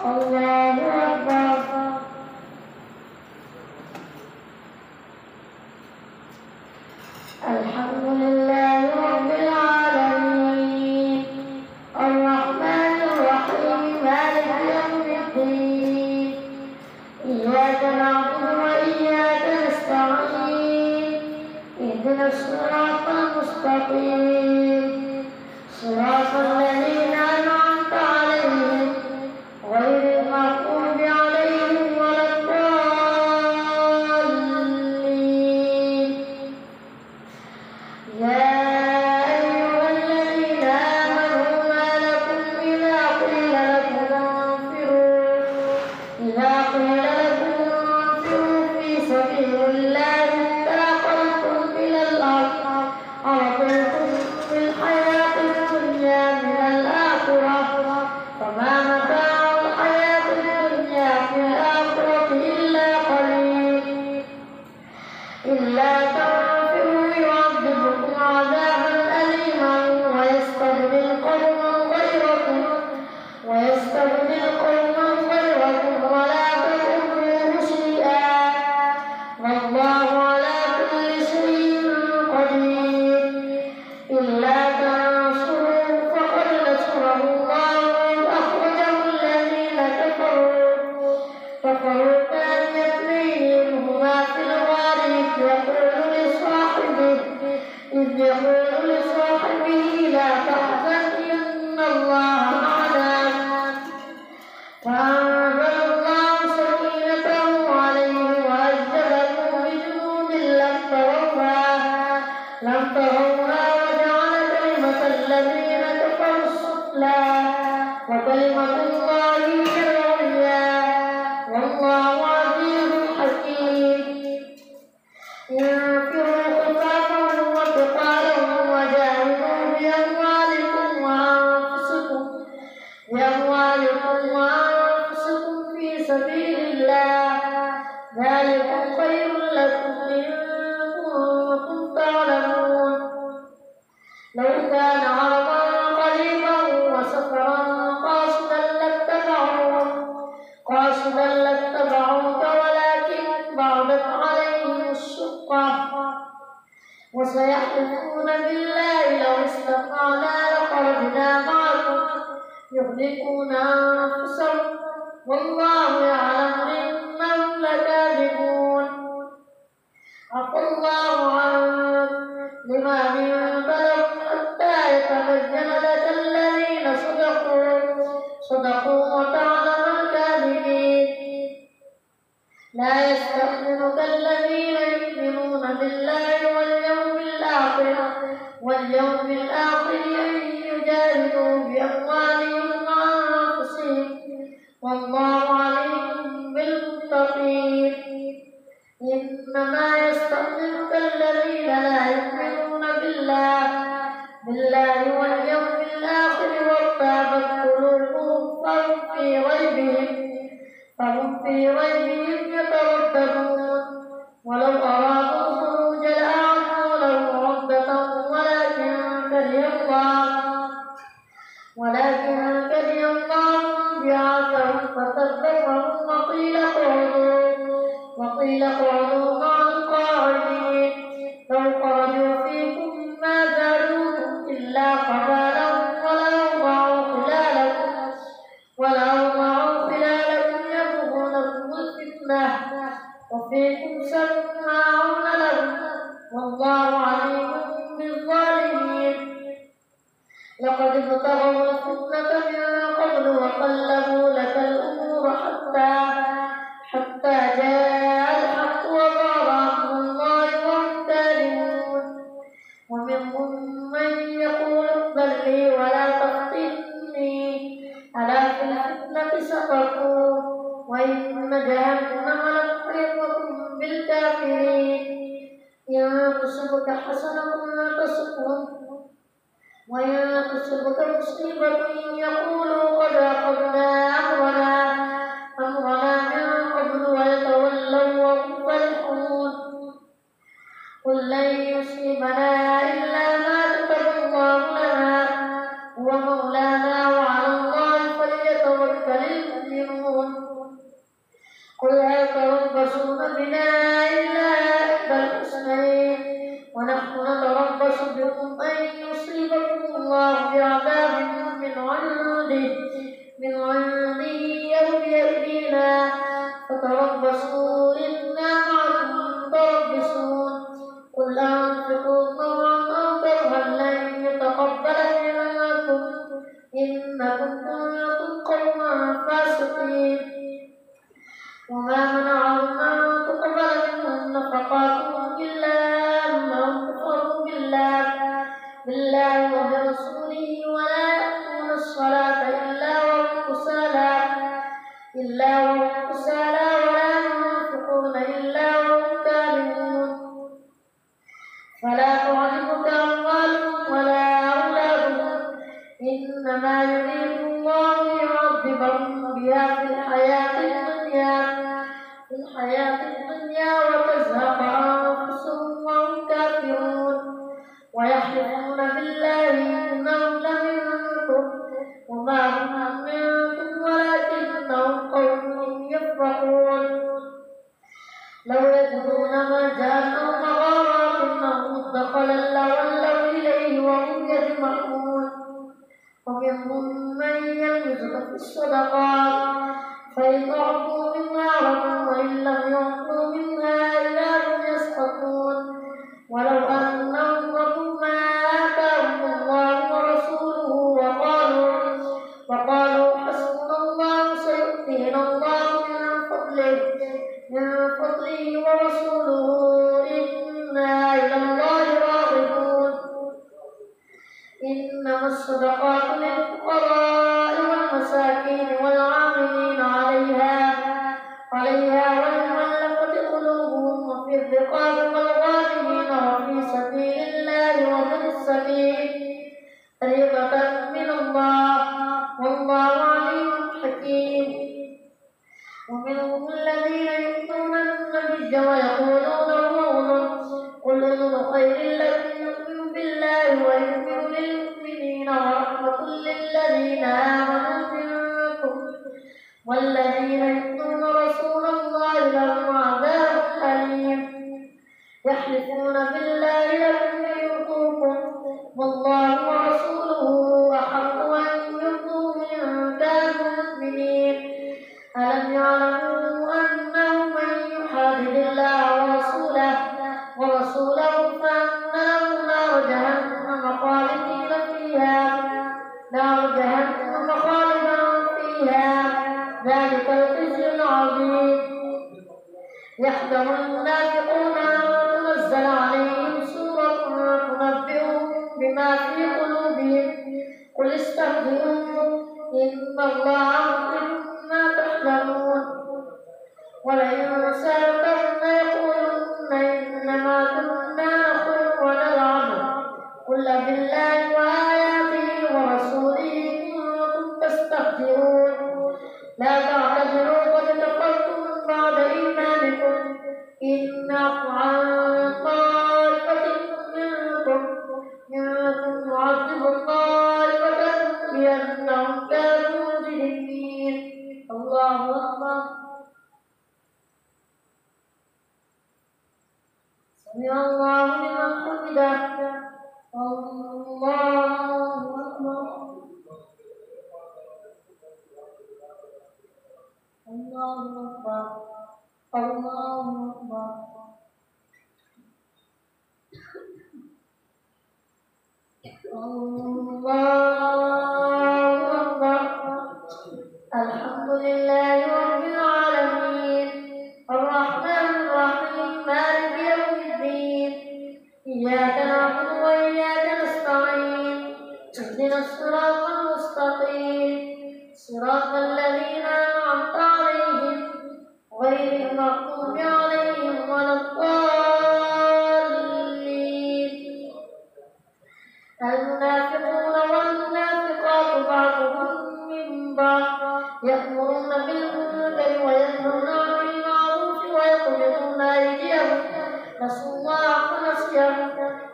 الله أكبر. الحمد لله رب العالمين الرحمن الرحيم مالك يوم الدين إياك نعبد وإياك نستعين اهدنا الصراط المستقيم صراط الذين أنعمت عليهم غير المغضوب عليهم ولا الضالين. يا أيها الذين آمنوا ما لكم إذا قيل لكم انفروا في سبيل الله اثاقلتم إلى الأرض أرضيتم بالحياة الدنيا من الآخرة فما متاع الحياة الدنيا في الآخرة إلا قليل. إلا تنفروا يعذبكم عذابا أليما ويستبدل قوما غيركم ولا تضروه شيئا والله على كل شيء قدير. إلا تنصروه فقد نصره الله إذ أخرجه الذين كفروا ثاني اثنين هما في الغار إذ يقول لصاحبه لا تحزن إن الله معنا فأنزل الله سكينته عليه وأيده بجنود لم تروها وجعل كلمة الذين كفروا السفلى وكلمة الله هي العليا والله عزيز حكيم. انفروا خفافا وثقالا وجاهدوا بأموالكم في سبيل الله ذلكم خير لكم إن كنتم تعلمون. لو كان عرضا قريبا وسفرا قاصدا لاتبعوك ولكن بعدت عليهم الشقة وسيحلفون بالله لو استطعنا لخرجنا معكم يهلكون أنفسهم والله يعلم إنهم لكاذبون. عفى الله عنك لما من بلغ حتى يتبين لك الذين صدقوا وتعلم الكاذبين. لا يستأذنك الذين يؤمنون بالله واليوم الآخر أن يجاهدوا بأموالهم وأنفسهم والله عليم بالمتقين. إنما يستأذنك الذين لا يؤمنون بالله واليوم الآخر وارتابت قلوبهم فهم في ريبهم يترددون. ولو أرادوا الخروج لأعدوا له عدة ولكن كره الله بعاثهم فثبتهم وقيل اقعدوا مع القاعدين. لو خرجوا فيكم ما زادوكم إلا خبالا ولأوضعوا خلالكم يبغونكم الفتنة وفيكم سماعون لهم والله عليم بالظالمين. لقد ابتغوا الفتنة من قبل وقلبوا لك الأمور حتى جاء الحق وظهر أمر الله وهم كارهون. ومنهم من يقول اقبل لي ولا تفتني ألا في الفتنة سقطوا وإن جهنم لمحيطة بالكافرين. إن تصبك حسنة تسؤهم وإن تصبك مصيبة يقولوا قد أخذنا أمرنا من قبل ويتولوا وهم فرحون. قل لن يصيبنا إلا ما كتب الله لنا هو مولانا وعلى الله فليتوكل المؤمنون. إنكم كنتم قوما فاسقين وما منعهم أن تقبل منهم نفقاتهم إلا أنهم كفروا بالله وبرسوله ولا يأتون الصلاة إلا وهم كسالى ولا ينفقون إلا وهم كارهون فلا تعجبك أموالهم ولا أولادهم إنما يريد الله ليعذبهم بها في الحياة الدنيا وتزهق أنفسهم وهم كافرون ويحلفون بالله إنهم لمنكم وما هم منكم ولكنهم قوم يفرحون لو يجدون ملجأ أو مغارات أو مدخلا لولوا إليه وهم يجمعون ومنهم من يلمزك في الصدقات فإن أعطوا منها رضوا وإن لم يعطوا منها إذا هم يسخطون ولو أنهم رضوا ما آتاهم الله ورسوله وقالوا حسبنا الله سيؤتينا الله من فضله ورسوله إنا إلى الله راغبون إنما الصدقات للفقراء والمساكين والعاملين عليها والمؤلفة قلوبهم وفي الرقاب والغارمين وفي سبيل الله وابن السبيل فريضة من الله والله عليم حكيم ومنهم الذين يؤتون النبي ويقولون هو قل أذن خير لكم يؤمن بالله ويؤمن للمؤمنين ورحمة للذين آمنوا منكم والذين يؤتون رسول الله لهم عذاب أليم يحلفون بالله لكم ليرضوكم والله ورسوله أحق أن يرضوه إن كانوا مؤمنين ألم يعلموا أنه من يحادد الله ورسوله فأن له نار جهنم خالدا فيها ذلك الخزي العظيم يحذر المنافقون أن تنزل عليهم سورة تنبئهم بما في قلوبهم قل استهزئوا إن الله مخرج ما تحذرون ولئن سألتهم ليقولن إنما كنا نخوض ونلعب قل بالله وآياته ورسوله كنتم تستهزئون لا تعتذروا قد كفرتم بعد إيمانكم إن نعفو عن طائفة منكم نعذب طائفة بأنهم كانوا مجرمين الله أكبر سمع الله لمن حمده الله أكبر الله أكبر الله أكبر الله أكبر الحمد لله رب العالمين الرحمن الرحيم مالك يوم الدين إياك نعبد وإياك نستعين اهدنا الصراط المستقيم صراط الذين أنعمت عليهم غير المغضوب عليهم ولا الضالين المنافقون والمنافقات بعضهم من بعض يأمرون بالمنكر وينهون عن المعروف ويقبضون أيديهم نسوا الله فنسيهم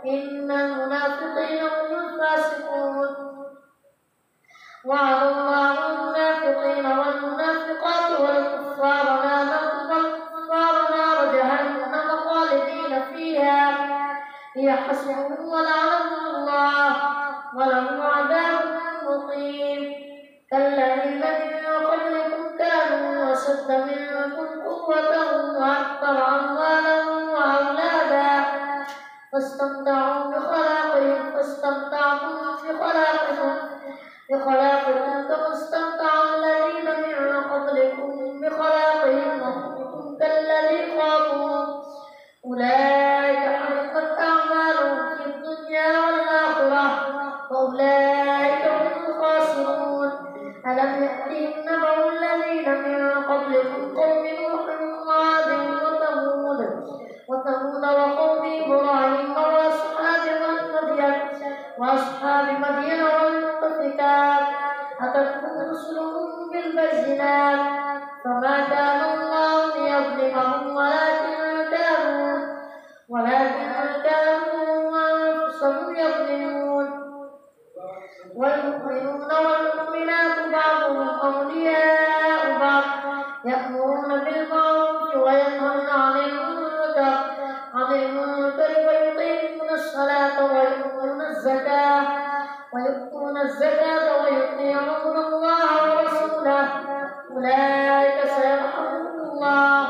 إن المنافقين هم الفاسقون وعد الله المنافقين والمنافقات والكفار نار جهنم خالدين فيها هي حسبهم ولعنهم الله ولهم عذاب مقيم كالذين من قبلكم كانوا أشد منكم قوة وأكثر أموالا وأولادا فاستمتعوا بخلاقهم ألم يأتهم نبأ الذين من قبلكم قوم نوح وعاد وثمود وقوم إبراهيم وأصحاب مدين والمؤتفكات أتتهم رسلهم بالبينات فما كان الله ليظلمهم ولكن كانوا أنفسهم يظلمون. والمؤمنون والمؤمنات بعضهم أولياء بعض يأمرون بالمعروف وينهون عن المنكر ويقيمون الصلاة ويؤتون الزكاة ويطيعون الله ورسوله أولئك سيرحمهم الله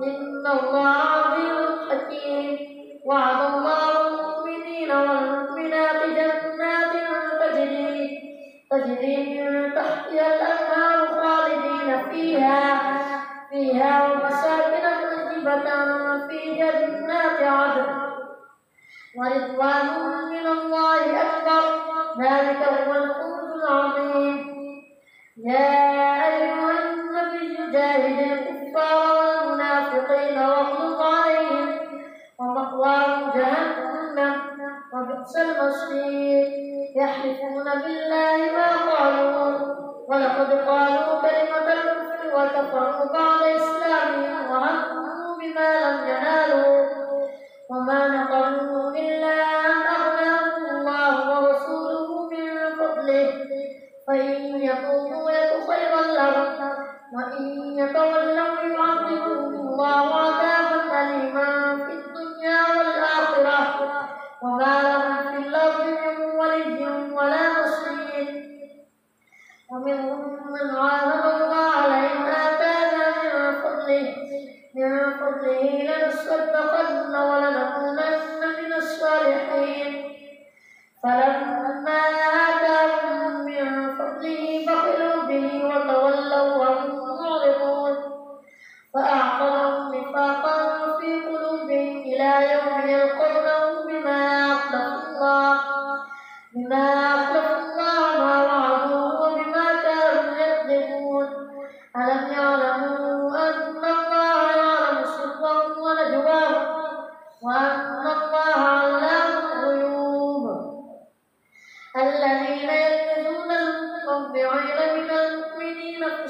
إن الله عزيز حكيم. وعد الله المؤمنين والمؤمنات جنات تجري من تحتها الأنهار خالدين فيها ومساكن طيبة في جنات عدن ورضوان من الله أكبر ذلك هو الفوز العظيم. يا أيها النبي جاهد الكفار والمنافقين واغلظ عليهم ومأواهم جهنم وبئس المصير. يحلفون بالله ما قالوا ولقد قالوا كلمة الكفر وكفروا بعد إسلامهم وهموا بما لم ينالوا وما نقموا إلا أن أغناهم الله ورسوله من فضله فإن يتوبوا يك خيرا لهم وإن يتولوا يعذبهم الله عذابا أليما في الدنيا والآخرة وما لهم في الأرض من ولي ولا نصير. ومنهم من عاهد الله لئن آتانا من فضله لنصدقن ولنكونن من الصالحين فلما آتاهم من فضله بخلوا به وتولوا وهم معرضون فأعقبهم نفاقا في قلوبهم إلى يوم يلقونه بما أخلفوا الله ما وعدوه وبما كانوا يكذبون. ألم يعلموا أن الله يعلم سرهم ونجواهم وأن الله علام الغيوب. الذين يلمزون المطوعين من المؤمنين في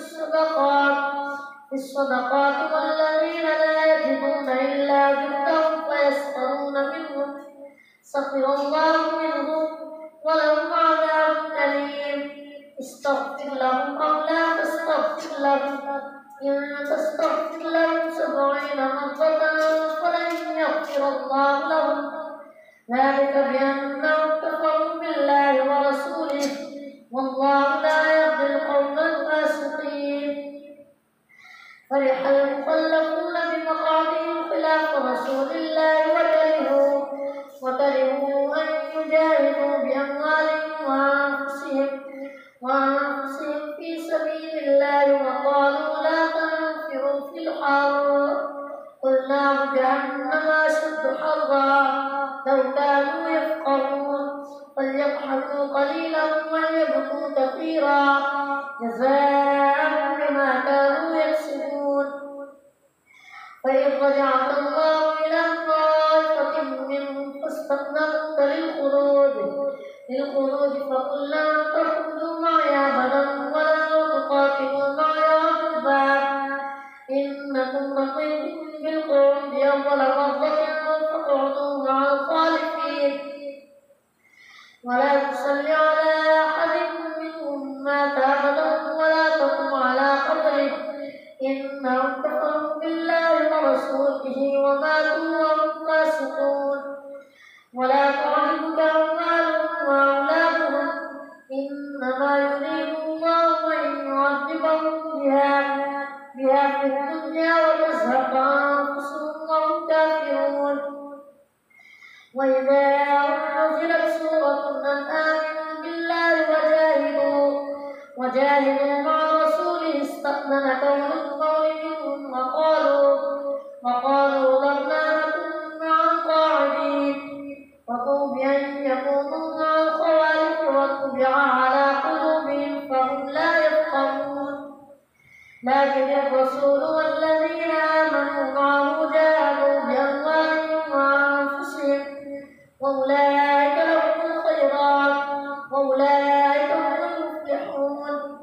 الصدقات والذين لا يجدون إلا جهدهم فيسخرون منهم سخر الله منهم ولهم عذاب أليم. استغفر لهم أو لا تستغفر لهم إن تستغفر لهم 70 مرة فلن يغفر الله لهم ذلك بأنهم كفروا بالله ورسوله والله لا يهدي القوم الفاسقين. فرح المخلفون بمقعدهم خلاف رسول الله وكرهوا أن يجاهدوا بأموالهم وأنفسهم في سبيل الله وقالوا لا تنفروا في الحر قل نار جهنم أشد حرا لو كانوا يفقهون فليضحكوا قليلا وليبكوا كثيرا جزاء بما كانوا يكسبون. فإن رجعت الله إلى طائفة منهم فاستأذنوك للخروج فقل لن تخرجوا معي أبدا ولا تقاتلوا معي عدوا إنكم رضيتم بالقعود أول مرة فاقعدوا مع الخالفين ولا تصل على أحد منهم مات أبدا ولا تقم على قبره إنهم كفروا بالله ورسوله وماتوا وهم فاسقون. ولا تعجبك أموالهم وأولادهم إنما يريد الله أن يعذبهم بها في الدنيا وتزهق أنفسهم وهم كافرون. وإذا أنزلت سورة أن آمنوا بالله وجاهدوا مع رسوله استأذنك أولو القول منهم وقالوا ذرنا نكن مع القاعدين وطوب أن يكونوا مع الخوالف وطبع على قلوبهم فهم لا يفقهون. لكن الرسول والذين آمنوا معه جاهدوا بأموالهم وأنفسهم وأولئك لهم الخيرات وأولئك هم المفلحون.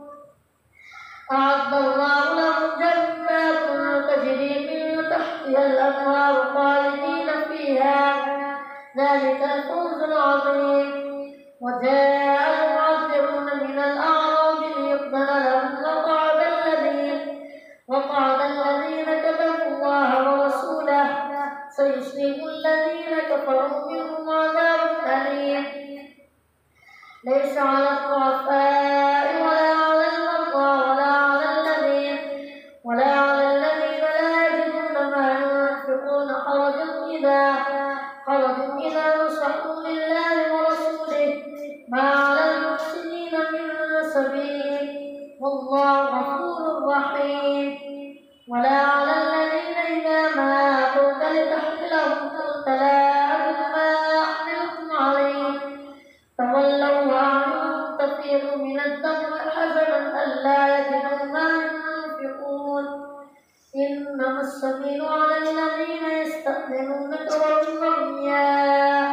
أعد الله لهم جنات تجري من تحتها الأنهار خالدين فيها ذلك الفوز العظيم. وجاء المعذرون من الأعراب ليؤذن لهم وقعد الذين كذبوا الله ورسوله سيصيب الذين كفروا منهم عذاب أليم. ليس على الضعفاء ولا على المرضى ولا على الذين لا يجدون ما ينفقون حرج إذا نصحوا لله ورسوله ما على المحسنين من سبيل والله غفور رحيم. ولا على الذين إذا ما أتوك لتحملهم قلت لا أجد ما أحملكم عليه تولوا وأعينهم تفيض من الدمع حزنا ألا يجدوا ما ينفقون. إنما السبيل على الذين يستأذنونك وهم أغنياء